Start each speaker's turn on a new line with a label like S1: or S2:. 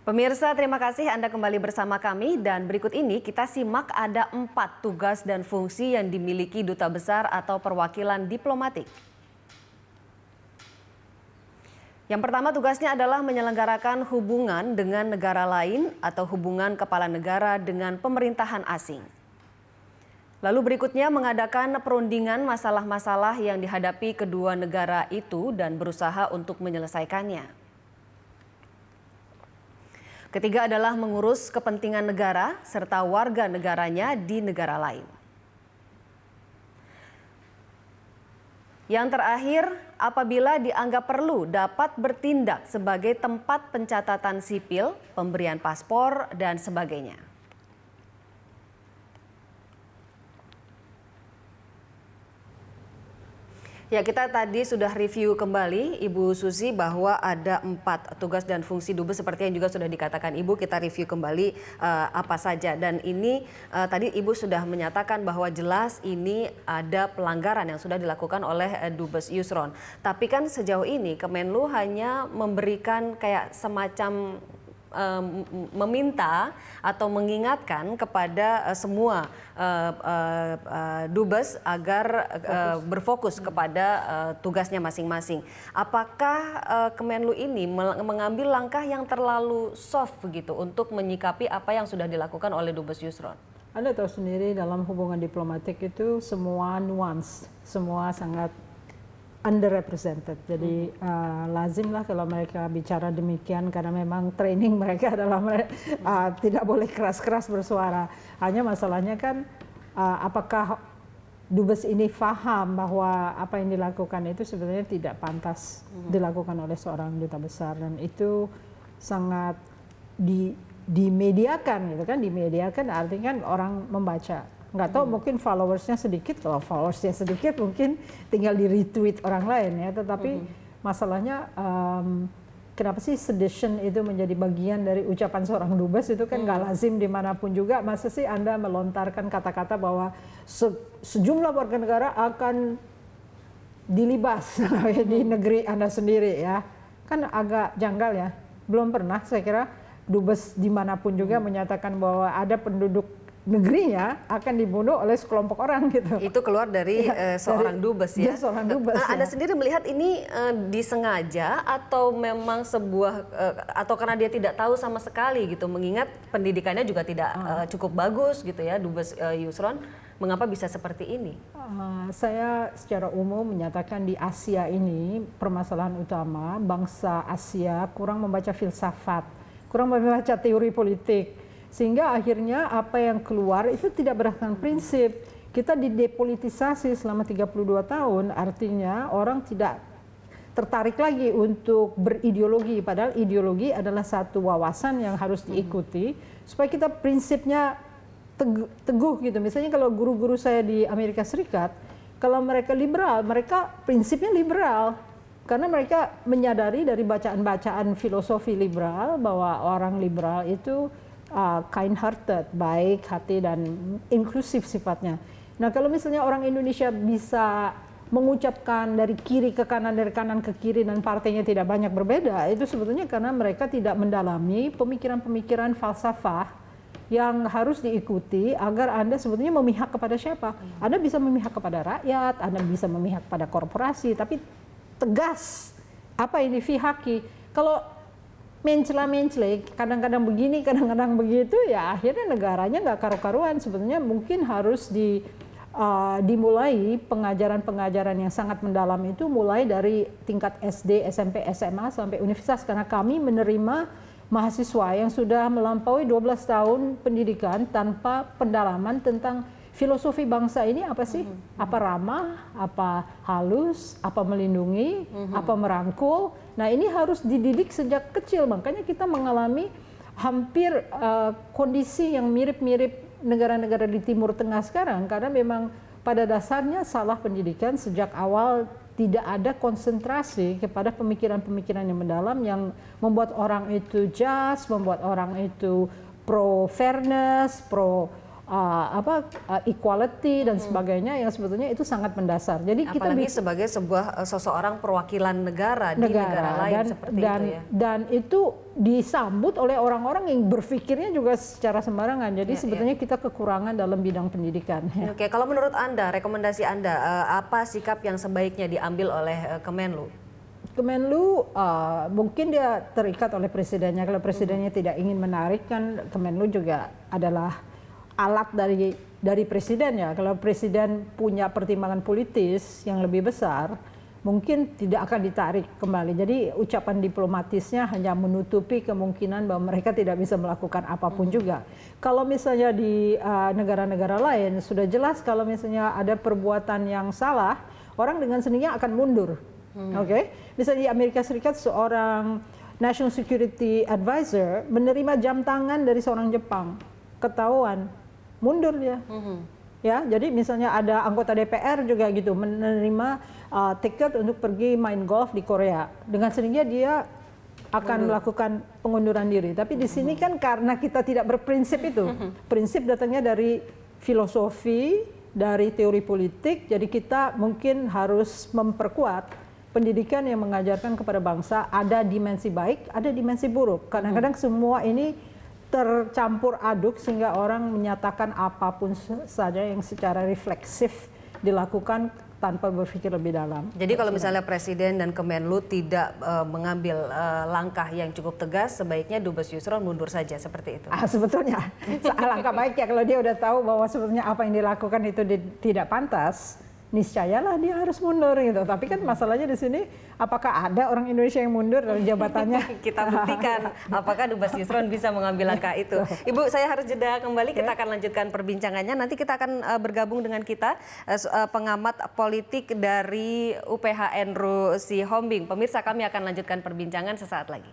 S1: Pemirsa, terima kasih Anda kembali bersama kami dan berikut ini kita simak ada 4 tugas dan fungsi yang dimiliki duta besar atau perwakilan diplomatik. Yang pertama tugasnya adalah menyelenggarakan hubungan dengan negara lain atau hubungan kepala negara dengan pemerintahan asing. Lalu berikutnya mengadakan perundingan masalah-masalah yang dihadapi kedua negara itu dan berusaha untuk menyelesaikannya. Ketiga adalah mengurus kepentingan negara serta warga negaranya di negara lain. Yang terakhir, apabila dianggap perlu dapat bertindak sebagai tempat pencatatan sipil, pemberian paspor, dan sebagainya. Ya, kita tadi sudah review kembali Ibu Susi bahwa ada 4 tugas dan fungsi dubes seperti yang juga sudah dikatakan Ibu. Kita review kembali apa saja, dan ini tadi Ibu sudah menyatakan bahwa jelas ini ada pelanggaran yang sudah dilakukan oleh Dubes Yusron. Tapi kan sejauh ini Kemenlu hanya memberikan kayak semacam meminta atau mengingatkan kepada semua dubes agar berfokus kepada tugasnya masing-masing. Apakah Kemenlu ini mengambil langkah yang terlalu soft begitu untuk menyikapi apa yang sudah dilakukan oleh Dubes Yusron?
S2: Anda tahu sendiri dalam hubungan diplomatik itu semua nuance, semua sangat underrepresented. Jadi lazimlah kalau mereka bicara demikian karena memang training mereka adalah tidak boleh keras-keras bersuara. Hanya masalahnya kan apakah dubes ini paham bahwa apa yang dilakukan itu sebenarnya tidak pantas dilakukan oleh seorang duta besar, dan itu sangat dimediakan gitu kan. Dimediakan artinya kan orang membaca. Nggak tahu, mungkin followersnya sedikit. Kalau followersnya sedikit mungkin tinggal di retweet orang lain ya. Tetapi masalahnya kenapa sih sedition itu menjadi bagian dari ucapan seorang dubes? Itu kan nggak lazim dimanapun juga. Masa sih Anda melontarkan kata-kata bahwa sejumlah warga negara akan dilibas di negeri Anda sendiri ya? Kan agak janggal ya. Belum pernah saya kira dubes dimanapun juga menyatakan bahwa ada penduduk negerinya akan dibunuh oleh sekelompok orang gitu.
S1: Itu keluar dari seorang dubes ya.
S2: Seorang dubes.
S1: Anda sendiri melihat ini disengaja atau memang sebuah atau karena dia tidak tahu sama sekali gitu, mengingat pendidikannya juga tidak cukup bagus gitu ya, Dubes Yusron. Mengapa bisa seperti ini?
S2: Saya secara umum menyatakan di Asia ini permasalahan utama bangsa Asia kurang membaca filsafat, kurang membaca teori politik. Sehingga akhirnya apa yang keluar itu tidak berdasarkan prinsip. Kita didepolitisasi selama 32 tahun, artinya orang tidak tertarik lagi untuk berideologi. Padahal ideologi adalah satu wawasan yang harus diikuti supaya kita prinsipnya teguh gitu. Misalnya kalau guru-guru saya di Amerika Serikat, kalau mereka liberal, mereka prinsipnya liberal. Karena mereka menyadari dari bacaan-bacaan filosofi liberal bahwa orang liberal itu kind-hearted, baik hati dan inklusif sifatnya. Nah, kalau misalnya orang Indonesia bisa mengucapkan dari kiri ke kanan, dari kanan ke kiri, dan partainya tidak banyak berbeda, itu sebetulnya karena mereka tidak mendalami pemikiran-pemikiran falsafah yang harus diikuti agar Anda sebetulnya memihak kepada siapa. Anda bisa memihak kepada rakyat, Anda bisa memihak pada korporasi, tapi tegas apa yang dipihaki. Kalau mencela-mencela, kadang-kadang begini, kadang-kadang begitu, ya akhirnya negaranya nggak karu-karuan. Sebetulnya mungkin harus dimulai pengajaran-pengajaran yang sangat mendalam itu mulai dari tingkat SD, SMP, SMA sampai universitas, karena kami menerima mahasiswa yang sudah melampaui 12 tahun pendidikan tanpa pendalaman tentang filosofi bangsa ini apa sih? Apa ramah, apa halus, apa melindungi, apa merangkul. Nah, ini harus dididik sejak kecil. Makanya kita mengalami hampir kondisi yang mirip-mirip negara-negara di Timur Tengah sekarang, karena memang pada dasarnya salah pendidikan sejak awal, tidak ada konsentrasi kepada pemikiran-pemikiran yang mendalam yang membuat orang itu just, membuat orang itu pro fairness, pro equality dan sebagainya yang sebetulnya itu sangat mendasar. Jadi kita
S1: apalagi sebagai sebuah seseorang perwakilan negara di negara lain seperti itu ya.
S2: Dan itu disambut oleh orang-orang yang berpikirnya juga secara sembarangan. Jadi sebetulnya kita kekurangan dalam bidang pendidikan.
S1: Oke, kalau menurut Anda, rekomendasi Anda, apa sikap yang sebaiknya diambil oleh Kemenlu?
S2: Kemenlu mungkin dia terikat oleh presidennya. Kalau presidennya tidak ingin menarik, kan Kemenlu juga adalah alat dari presiden ya. Kalau presiden punya pertimbangan politis yang lebih besar, mungkin tidak akan ditarik kembali. Jadi ucapan diplomatisnya hanya menutupi kemungkinan bahwa mereka tidak bisa melakukan apapun juga. Kalau misalnya di negara-negara lain sudah jelas kalau misalnya ada perbuatan yang salah, orang dengan sendirinya akan mundur. Oke, misalnya di Amerika Serikat seorang National Security Advisor menerima jam tangan dari seorang Jepang, ketahuan, mundur dia. Ya, jadi misalnya ada anggota DPR juga gitu menerima tiket untuk pergi main golf di Korea, dengan sendirinya dia akan melakukan pengunduran diri. Tapi di sini kan karena kita tidak berprinsip itu, prinsip datangnya dari filosofi, dari teori politik, jadi kita mungkin harus memperkuat pendidikan yang mengajarkan kepada bangsa ada dimensi baik, ada dimensi buruk. Kadang-kadang semua ini tercampur aduk sehingga orang menyatakan apapun saja yang secara refleksif dilakukan tanpa berpikir lebih dalam.
S1: Jadi kalau misalnya Presiden dan Kemenlu tidak mengambil langkah yang cukup tegas, sebaiknya Dubes Yusron mundur saja seperti itu.
S2: Sebetulnya alangkah baiknya kalau dia udah tahu bahwa sebetulnya apa yang dilakukan itu tidak pantas, niscayalah dia harus mundur gitu. Tapi kan masalahnya di sini, apakah ada orang Indonesia yang mundur dari jabatannya?
S1: Kita buktikan apakah Dubes Yusron bisa mengambil langkah itu. Ibu, saya harus jeda kembali. Kita akan lanjutkan perbincangannya. Nanti kita akan bergabung dengan kita pengamat politik dari UPH Enru Sihombing. Pemirsa, kami akan lanjutkan perbincangan sesaat lagi.